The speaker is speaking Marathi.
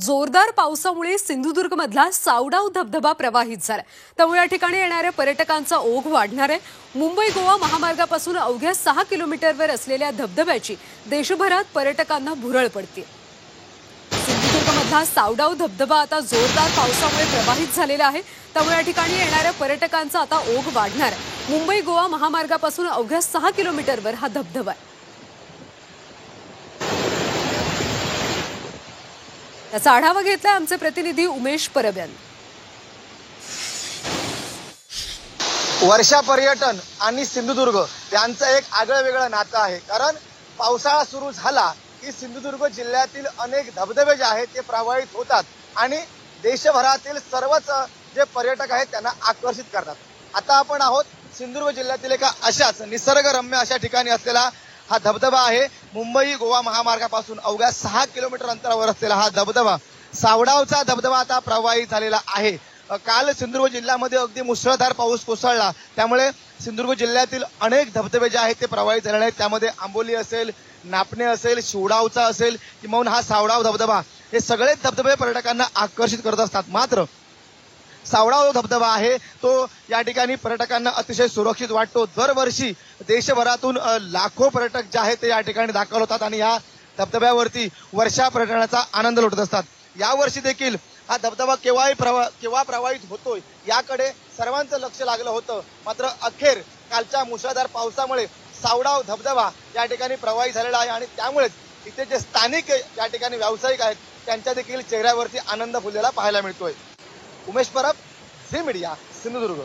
जोरदार पावसामुळे सिंधुदुर्गमधला सावडाव धबधबा प्रवाहित झाला। त्यामुळे या ठिकाणी येणाऱ्या पर्यटकांचा ओघ वाढणार आहे। मुंबई गोवा महामार्गापासून अवघ्या 6 किलोमीटरवर असलेल्या धबधब्याची देशभरात पर्यटकांना भुरळ पडते। सिंधुदुर्गमधला सावडाव धबधबा आता जोरदार पावसामुळे प्रवाहित झालेला आहे। त्यामुळे या ठिकाणी येणाऱ्या पर्यटकांचा आता ओघ वाढणार आहे। मुंबई गोवा महामार्गापासून अवघ्या 6 किलोमीटरवर हा धबधबा आहे। त्याचा आढावा घेतलाय आमचे प्रतिनिधी उमेश परब यांनी। वर्षा पर्यटन आणि सिंधुदुर्ग यांचं एक आगळं वेगळं नातं आहे। कारण पावसाळा सुरू झाला की सिंधुदुर्ग जिल्ह्यातील अनेक धबधबे जे आहेत ते प्रवाहित होतात आणि देशभरातील सर्वच जे पर्यटक आहेत त्यांना आकर्षित करतात। आता आपण आहोत सिंधुदुर्ग जिल्ह्यातील एका अशाच निसर्गरम्य अशा ठिकाणी असलेला हा धबधबा आहे। मुंबई गोवा महामार्गापासून अवघ्या 6 किलोमीटर अंतरावर असलेला हा धबधबा सावडावचा धबधबा आता प्रवाहित झालेला आहे। काल सिंधुदुर्ग जिल्ह्यामध्ये अगदी मुसळधार पाऊस कोसळला, त्यामुळे सिंधुदुर्ग जिल्ह्यातील अनेक धबधबे जे आहेत ते प्रवाहित झालेले आहेत। त्यामध्ये आंबोली असेल, नापणे असेल, शिवडावचा असेल किंवा हा सावडाव धबधबा, हे सगळे धबधबे पर्यटकांना आकर्षित करत असतात। मात्र सावडाव धबधबा आहे तो या ठिकाणी पर्यटकांना अतिशय सुरक्षित वाटतो। दरवर्षी देशभरातून लाखो पर्यटक जे आहेत ते या ठिकाणी दाखल होतात आणि या धबधब्यावरती वर्षा पर्यटनाचा आनंद लुटत असतात। यावर्षी देखील हा धबधबा केव्हा प्रवाहित होतोय याकडे सर्वांचं लक्ष लागलं होतं। मात्र अखेर कालच्या मुसळधार पावसामुळे सावडाव धबधबा या ठिकाणी प्रवाहित झालेला आहे आणि त्यामुळेच इथे जे स्थानिक या ठिकाणी व्यावसायिक आहेत त्यांच्या देखील चेहऱ्यावरती आनंद फुललेला पाहायला मिळतोय। उमेश परब, झी मीडिया, सिंधुदुर्ग।